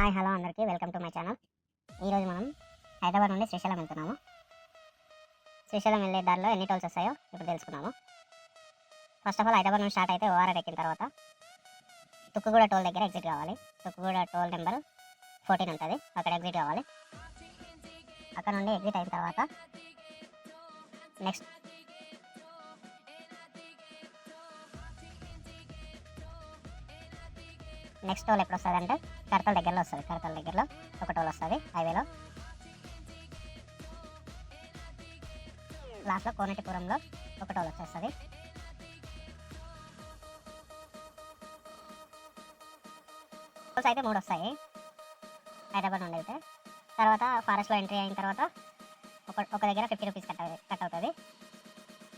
Hi hello అందరికీ welcome to my channel. ఈరోజు మనం హైదరాబాద్ నుండి శ్రీశైలం వెళ్తున్నాము. శ్రీశైలం వెళ్ళే దారిలో ఎన్ని టోల్స్ వస్తాయో ఇప్పుడు తెలుసుకున్నాము. ఫస్ట్ ఆఫ్ ఆల్ హైదరాబాద్ నుండి స్టార్ట్ అయితే ఓఆర్ఆర్ ఎక్కిన తర్వాత తుక్కుగూడ టోల్ దగ్గర ఎగ్జిట్ కావాలి. తుక్కుగూడ టోల్ నెంబర్ 14 ఉంటుంది, అక్కడ ఎగ్జిట్ కావాలి. అక్కడ నుండి ఎగ్జిట్ అయిన తర్వాత నెక్స్ట్ టోల్ ఎప్పుడు వస్తుంది అంటే కడతల దగ్గరలో వస్తుంది. కడతల దగ్గరలో ఒక టోల్ వస్తుంది హైవేలో. లాస్ట్లో కోనటిపురంలో ఒక టోల్ వచ్చేస్తుంది. టోల్స్ అయితే 3 వస్తాయి హైదరాబాద్ నుండి అయితే. తర్వాత ఫారెస్ట్లో ఎంట్రీ అయిన తర్వాత ఒక దగ్గర 50 రూపీస్ కట్ అవుతుంది.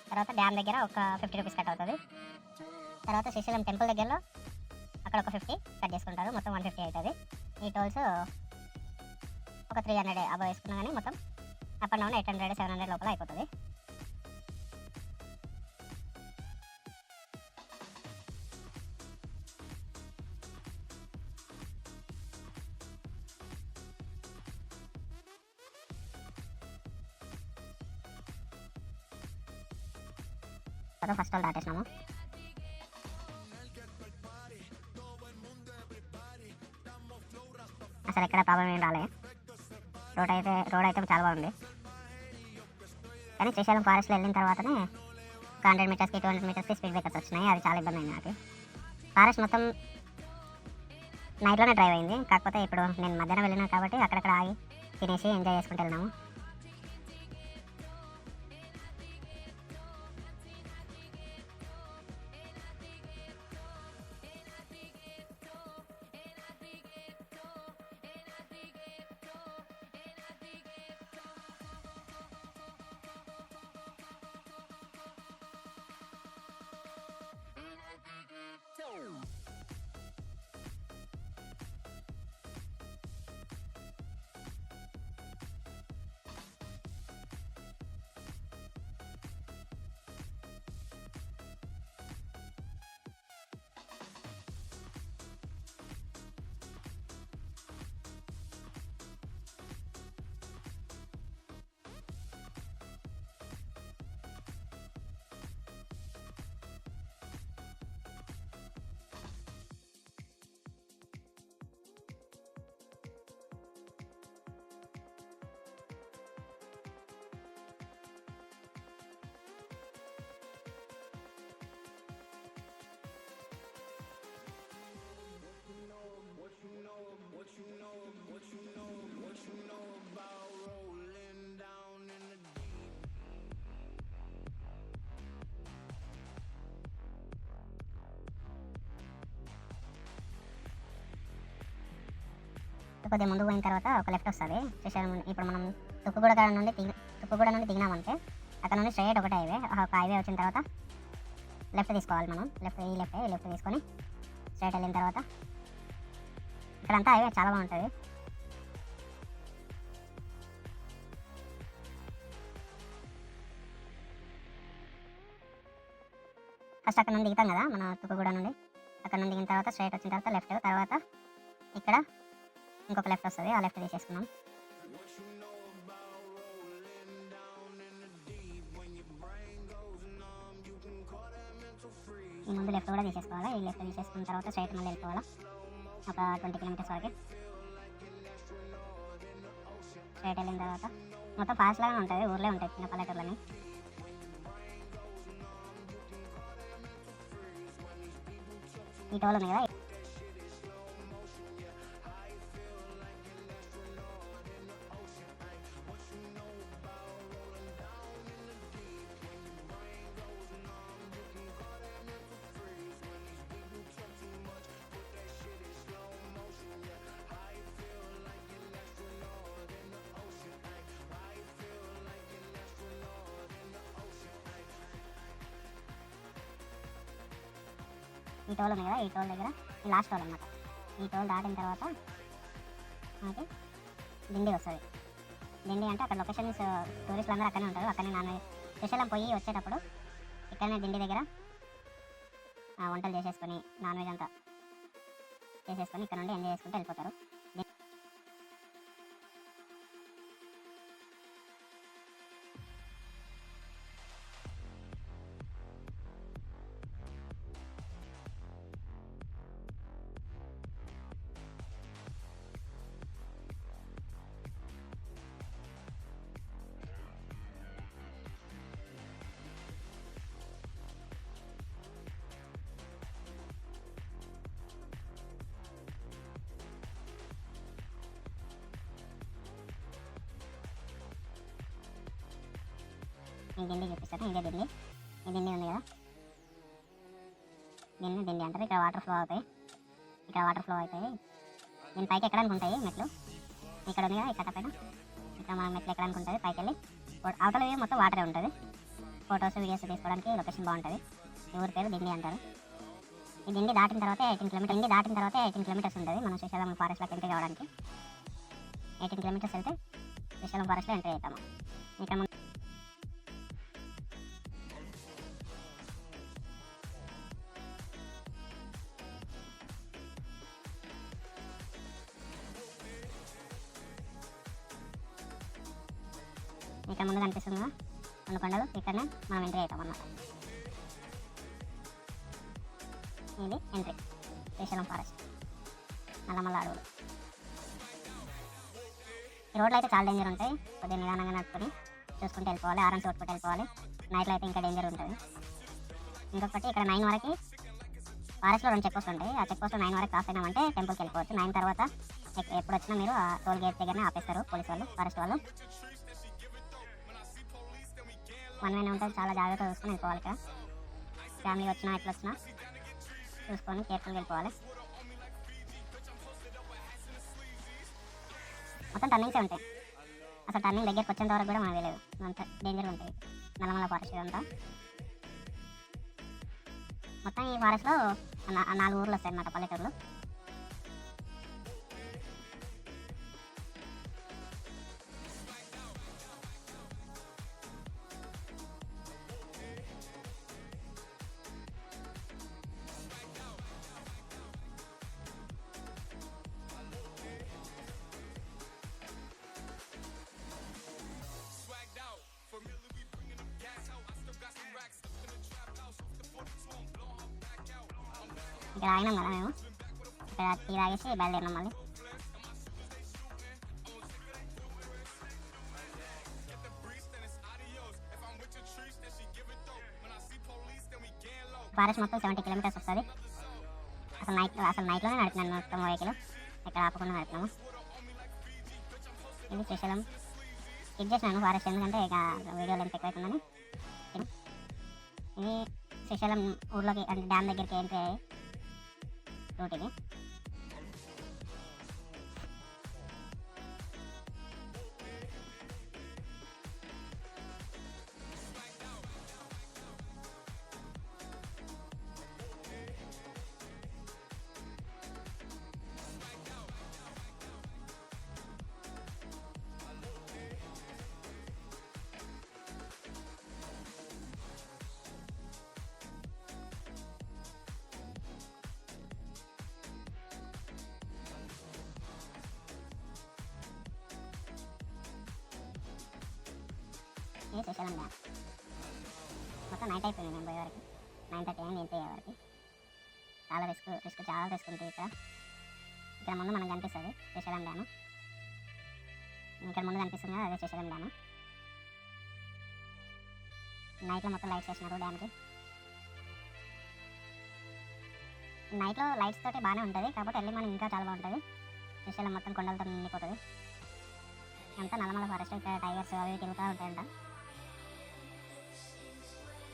తర్వాత డ్యామ్ దగ్గర ఒక 50 రూపీస్ కట్ అవుతుంది. తర్వాత శ్రీశైలం టెంపుల్ దగ్గరలో అక్కడ ఒక 50 కట్ చేసుకుంటారు, మొత్తం 150 అవుతుంది. ఈ టోల్స్ ఒక 300 అబవ్ వేసుకున్నా కానీ మొత్తం అప్ అండ్ డౌన్ 800 700 లోపల అయిపోతుంది. ఫస్ట్ టోల్ దాటేసినాము. అసలు ఎక్కడ ప్రాబ్లం ఏం రాలే. రోడ్ అయితే చాలా బాగుంది. కానీ శ్రీశైలం ఫారెస్ట్లో వెళ్ళిన తర్వాతనే 100 మీటర్స్కి 200 మీటర్స్కి స్పీడ్ బ్రేకర్స్ వచ్చినాయి. అది చాలా ఇబ్బంది అయింది నాకు. ఫారెస్ట్ మొత్తం నైట్లోనే డ్రైవ్ అయింది. కాకపోతే ఇప్పుడు నేను మధ్యాహ్నం వెళ్ళినా కాబట్టి అక్కడక్కడ ఆగి తినేసి ఎంజాయ్ చేసుకుంటూ వెళ్ళినాము. కొద్దిగా ముందుకు పోయిన తర్వాత ఒక లెఫ్ట్ వస్తుంది శ్రీశైలం. ఇప్పుడు మనం తుక్కుగూడ నుండి దిగినామంటే అక్కడ నుండి స్ట్రైట్ ఒకటే హైవే. ఒక హైవే వచ్చిన తర్వాత లెఫ్ట్ తీసుకోవాలి మనం. ఈ లెఫ్ట్ తీసుకొని స్ట్రైట్ వెళ్ళిన తర్వాత ఇక్కడంతా హైవే చాలా బాగుంటుంది. ఫస్ట్ అక్కడ నుండి దిగుతాం కదా మన తుక్కుగూడ నుండి. అక్కడ నుండి దిగిన తర్వాత స్ట్రైట్ వచ్చిన తర్వాత లెఫ్ట్, తర్వాత ఇక్కడ ఇంకొక లెఫ్ట్ వస్తుంది, ఆ లెఫ్ట్ తీసేసుకున్నాం. ఈ ముందు లెఫ్ట్ కూడా తీసేసుకోవాలి. ఈ లెఫ్ట్ తీసేసుకున్న తర్వాత స్ట్రైట్ మళ్ళీ వెళ్ళిపోవాలి ఒక 20 కిలోమీటర్స్ వరకు. స్ట్రైట్ వెళ్ళిన తర్వాత మొత్తం ఫాస్ట్ లాగా ఉంటుంది, ఊర్లే ఉంటాయి చిన్న పల్లెటూర్లని. ఈ టోల్ ఉంది కదా, ఈ టోల్ ఉంది కదా, ఈ టోల్ దగ్గర ఈ లాస్ట్ టోల్ అనమాట. ఈ టోల్ దాటిన తర్వాత మనకి దిండి వస్తుంది. దిండి అంటే అక్కడ లొకేషన్స్ టూరిస్టులు అందరూ అక్కడనే ఉంటారు. అక్కడనే శ్రీశైలం పోయి వచ్చేటప్పుడు ఇక్కడనే దిండి దగ్గర వంటలు చేసేసుకొని నాన్ వెజ్ అంతా చేసేసుకొని ఇక్కడ నుండి ఎంజాయ్ చేసుకుంటూ వెళ్ళిపోతారు. నేను దిండి చూపిస్తాను. ఇదే దిండి. ఈ దిండి ఉంది కదా, దీన్ని దిండి అంటారు. ఇక్కడ వాటర్ ఫ్లో అవుతాయి, ఇక్కడ వాటర్ ఫ్లో అవుతాయి. దీని పైకి ఎక్కడానికి ఉంటాయి మెట్లు. ఇక్కడ ఉంది కదా ఈ కట్ట పైన, ఇక్కడ మనం మెట్లు ఎక్కడానికి ఉంటుంది. పైకి వెళ్ళి అవతల మొత్తం వాటరే ఉంటుంది. ఫొటోస్ వీడియోస్ తీసుకోవడానికి లొకేషన్ బాగుంటుంది. ఈ ఊరి పేరు దిండి అంటారు. ఈ దిండి దాటిన తర్వాత 18 కిలోమీటర్స్ ఉంటుంది మనం శ్రీశైలం ఫారెస్ట్లోకి ఎంట్రీ కావడానికి. 18 కిలోమీటర్స్ వెళ్తే శ్రీశైలం ఫారెస్ట్లో ఎంట్రీ అవుతాము. ఇక్కడ ముందు కనిపిస్తుంది కదా 2 కొండలు, ఇక్కడనే మనం ఎంట్రీ అవుతాం అన్నమాట. ఇది ఎంట్రీ శ్రీశైలం ఫారెస్ట్, నల్లమల్ల అడవులు. ఈ రోడ్లు అయితే చాలా డేంజర్ ఉంటాయి. కొద్దిగా నిదానంగా నడుపుకొని చూసుకుంటూ వెళ్ళిపోవాలి. ఆరెంజ్ కొట్టుకుంటూ వెళ్ళిపోవాలి. నైట్లో అయితే ఇంకా డేంజర్ ఉంటుంది. ఇంకొకటి ఇక్కడ 9 వరకు ఫారెస్ట్లో 2 చెక్ పోస్టులు ఉంటాయి. ఆ చెక్ పోస్ట్లో 9 వరకు క్రాస్ అయినామంటే టెంపుల్కి వెళ్ళిపోవచ్చు. 9 తర్వాత ఎప్పుడు వచ్చినా మీరు ఆ టోల్ గేట్ దగ్గరనే ఆపేస్తారు పోలీస్ వాళ్ళు, ఫారెస్ట్ వాళ్ళు. 1 వేనే ఉంటుంది, చాలా జాగ్రత్తగా చూసుకొని వెళ్ళిపోవాలి. ఇక్కడ ఫ్యామిలీ వచ్చినా ఎట్లా వచ్చినా చూసుకొని కేర్ఫుల్గా వెళ్ళిపోవాలి. మొత్తం టర్నింగ్సే ఉంటాయి. అసలు టర్నింగ్ దగ్గరికి వచ్చేంత వరకు కూడా మనకు తెలియదు, అంత డేంజర్గా ఉంటుంది నల్లమల్ల ఫారెస్ట్ ఇదంతా. మొత్తం ఈ ఫారెస్ట్లో 4 ఊర్లు వస్తాయి అన్నమాట, పల్లెటూరులు. ఇక్కడ ఆగినాం కదా మేము, ఇక్కడ టీ తాగేసి బయలుదేరినాం మళ్ళీ. ఫారెస్ట్ మొత్తం 70 కిలోమీటర్స్ వస్తుంది. అసలు నైట్లోనే నడిపినాను మొత్తం వెహికల్, ఎక్కడ ఆపకుండా నడిపినాము. ఇది శ్రీశైలం. స్కిప్ చేసినాను ఫారెస్ట్ ఎందుకంటే ఇక వీడియో లెంత్ ఎక్కువైతుందని. ఇది శ్రీశైలం ఊర్లోకి అంటే డ్యామ్ దగ్గరికి ఎంట్రీ అయ్యి రూట్ ఇది. ఇది శ్రీశైలం డ్యామ్. మొత్తం నైట్ అయిపోయింది నేను పోయే వరకు, 9:30 అయింది ఎంట్రీ అయ్యే వరకు. చాలా రిస్క్ చాలా రిస్క్ ఉంటుంది ఇక్కడ ముందు మనకు కనిపిస్తుంది శ్రీశైలం డ్యాము. ఇక్కడ ముందు కనిపిస్తుంది కదా అదే శ్రీశైలం డ్యాము. నైట్లో మొత్తం లైట్స్ వేసినారు డ్యామ్కి. నైట్లో లైట్స్ తోటి బాగానే ఉంటుంది, కాకపోతే ఎర్లీ మార్నింగ్ ఇంకా చాలా బాగుంటుంది. శ్రీశైలం మొత్తం కొండలతో నిండిపోతుంది. అంతా నల్లమల్ల ఫారెస్ట్, ఇక్కడ టైగర్స్ అవి తిరుగుతూ ఉంటాయంట.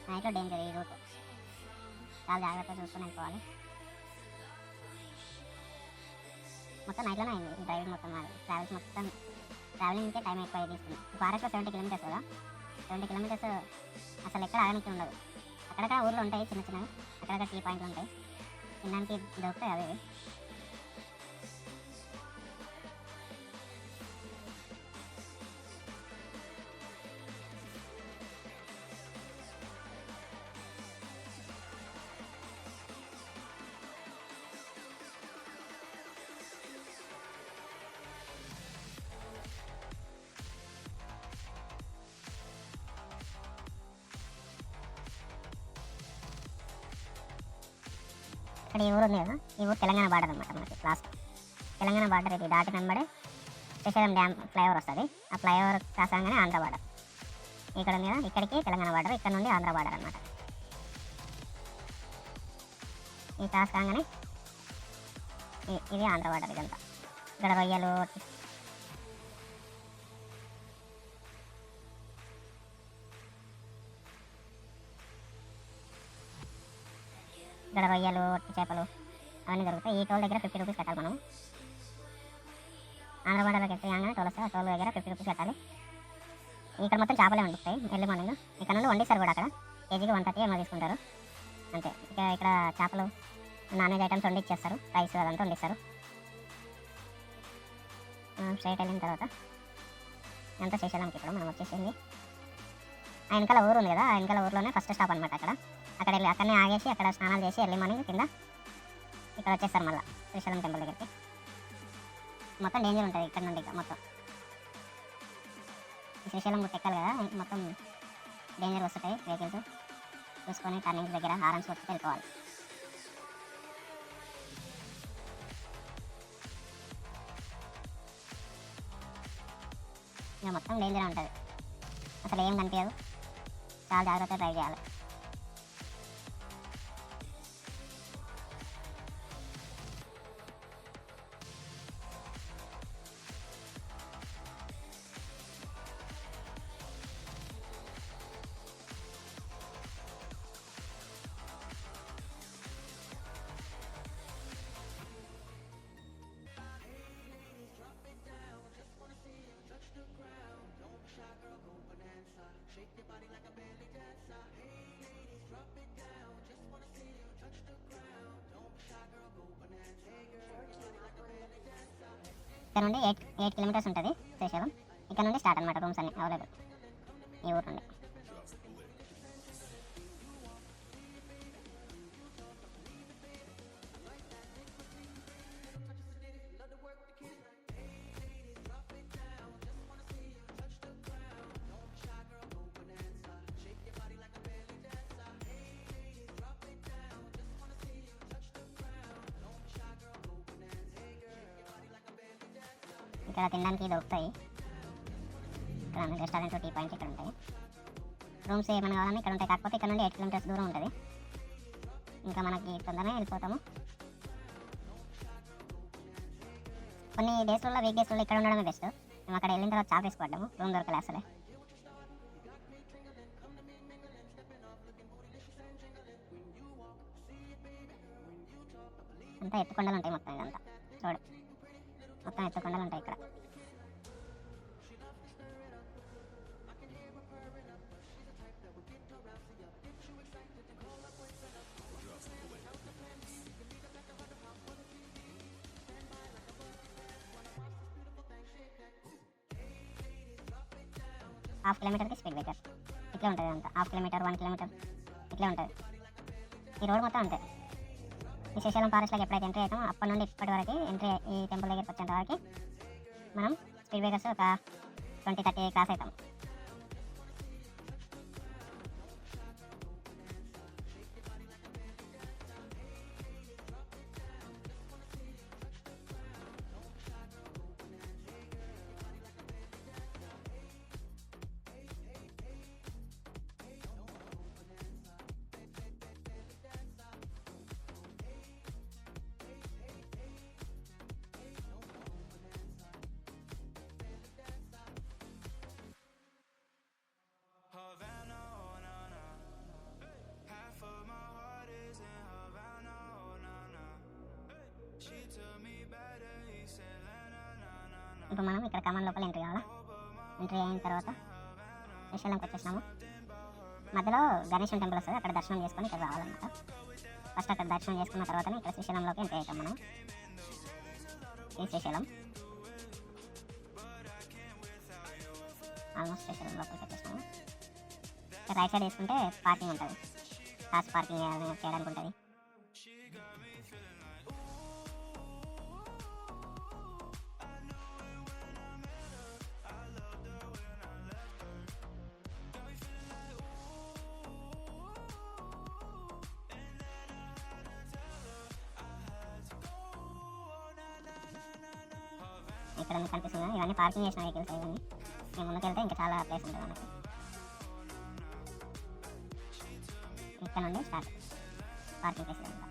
నైట్లో డేంజర్ ఈ రూట్, చాలా జాగ్రత్తగా చూసుకొని వెళ్ళిపోవాలి. మొత్తం నైట్లోనే అయింది ఈ డ్రైవింగ్ మొత్తం. ట్రావెలింగ్కే టైం ఎక్కువ తీసుకుంది. ఫారెస్ట్లో 70 కిలోమీటర్స్ కదా, 70 కిలోమీటర్స్ అసలు ఎక్కడ ఆగడానికి ఉండదు. అక్కడక్కడ ఊర్లు ఉంటాయి చిన్న చిన్నవి, అక్కడక్కడ టీ పాయింట్లు ఉంటాయి, తినడానికి దొరుకుతాయి అవి. ఇక్కడ ఈ ఊరు ఉంది కదా, ఈ ఊరు తెలంగాణ బార్డర్ అనమాట. మనకి లాస్ట్ తెలంగాణ బార్డర్ ఇది దాటి వెంబడే శ్రీశైలం డ్యామ్ ఫ్లైఓవర్ వస్తుంది. ఆ ఫ్లైఓవర్ కాసాగానే ఆంధ్ర బార్డర్ ఇక్కడ ఉంది కదా, ఇక్కడికి తెలంగాణ బార్డర్, ఇక్కడ నుండి ఆంధ్ర బార్డర్ అనమాట. ఈ క్రాస్ కాగానే ఇది ఆంధ్ర బార్డర్. ఇదంతా ఇక్కడ రొయ్యలు, ఇక్కడ రొయ్యలు, ఒట్టి చేపలు అవన్నీ దొరుకుతాయి. ఈ టోల్ దగ్గర 50 రూపీస్ కట్టాలి మనం. ఆంధ్రబండలోకి ఎత్తే కానీ టోల్ వస్తే ఆ టోల్ దగ్గర 50 రూపీస్ కట్టాలి. ఇక్కడ మొత్తం చేపలే వండిస్తాయి ఎర్లీ మార్నింగ్. ఇక్కడ నుండి వండిస్తారు కూడా, అక్కడ కేజీకి 130 ఏమో తీసుకుంటారు అంతే. ఇక్కడ చేపలు, నాన్ వెజ్ ఐటమ్స్ వండి ఇచ్చేస్తారు, రైస్ అదంతా వండిస్తారు. స్ట్రైట్ వెళ్ళిన తర్వాత ఎంత శ్రీశైలంకి ఇప్పుడు మనం వచ్చేసింది. ఆ వెనకాల ఊరు ఉంది కదా, ఆ వెనకాల ఊర్లోనే ఫస్ట్ స్టాప్ అనమాట. అక్కడ వెళ్ళి అక్కడనే ఆగేసి అక్కడ స్నానాలు చేసి ఎర్లీ మార్నింగ్ కింద ఇక్కడ వచ్చేస్తారు మళ్ళీ శ్రీశైలం టెంపుల్ దగ్గరికి. మొత్తం డేంజర్ ఉంటుంది ఇక్కడ నుండి. ఇక మొత్తం శ్రీశైలం గుట్ట ఎక్కాలి కదా, మొత్తం డేంజర్ వస్తుంటాయి వెహికల్స్. చూసుకొని టర్నింగ్స్ దగ్గర హారన్స్ కొట్టి వెళ్ళిపోవాలి. ఇక మొత్తం డేంజర్ ఉంటుంది, అసలు ఏం కనిపించదు. చాలా జాగ్రత్తగా డ్రైవ్ చేయాలి. ఇక్కడ నుండి 8 కిలోమీటర్స్ ఉంటుంది శ్రీశైలం. ఇక్కడ నుండి స్టార్ట్ అనమాట రూమ్స్ అన్ని అవైలబుల్ ఈ ఊరు నుండి. ఇక్కడ తినడానికి దొరుకుతాయి. ఇక్కడ రెస్టారెంట్, టీ పాయింట్స్ ఇక్కడ ఉంటాయి. రూమ్స్ ఏమైనా కావాలని ఇక్కడ ఉంటాయి. కాకపోతే ఇక్కడ నుండి 8 కిలోమీటర్స్ దూరం ఉంటుంది. ఇంకా మనకి తొందరనే వెళ్ళిపోతాము. కొన్ని డేస్లలో, వీక్ డేస్లలో ఇక్కడ ఉండడమే బెస్ట్. మేము అక్కడ వెళ్ళిన తర్వాత చాప్ వేసుకోవడము, రూమ్ దొరకలే అసలే. అంతా ఎత్తుకొండలు ఉంటాయి మొత్తం. ఇదంతా చూడు, మొత్తం ఎత్తుకొండలు ఉంటాయి ఇక్కడ. ½ కిలోమీటర్కి స్పీడ్ బ్రేకర్ ఇట్లా ఉంటుంది. అంతా ½ కిలోమీటర్, 1 కిలోమీటర్ ఇట్లా ఉంటుంది. ఈ రోడ్ మొత్తం అంతే. ఈ శ్రీశైలం ఫారెస్ట్లోకి ఎప్పుడైతే ఎంట్రీ అవుతామో అప్పటి నుండి ఇప్పటి వరకు ఎంట్రీ ఈ టెంపుల్ దగ్గరికి వచ్చేంత వరకు మనం స్పీడ్ బ్రేకర్స్ ఒక 20-30 క్రాస్ అవుతాం. ఇప్పుడు మనం ఇక్కడ కమాన్ లోపల ఎంట్రీ కావాలా. ఎంట్రీ అయిన తర్వాత శ్రీశైలంకి వచ్చేసినాము. మధ్యలో గణేశం టెంపుల్ వస్తుంది, అక్కడ దర్శనం చేసుకొని ఇక్కడ రావాలన్నమాట. ఫస్ట్ అక్కడ దర్శనం చేసుకున్న తర్వాతనే ఇక్కడ శ్రీశైలంలోకి ఎంట్రీ అవుతాం మనం. ఈ శ్రీశైలం ఆల్మోస్ట్ శ్రీశైలం లోపలికి వచ్చేసినాము. రైట్ సైడ్ వేసుకుంటే పార్కింగ్ ఉంటుంది, కార్స్ పార్కింగ్ చేయడానికి ఉంటుంది. ఇక్కడ మీకు కనిపిస్తుంది ఇవన్నీ పార్కింగ్ చేసిన వెహికల్స్. ఇవన్నీ మేము ముందుకు వెళ్తే ఇంకా చాలా ప్లేస్ ఉంటుంది మనకి. ఇక్కడ నుండి స్టార్ట్ పార్కింగ్ ప్లేస్.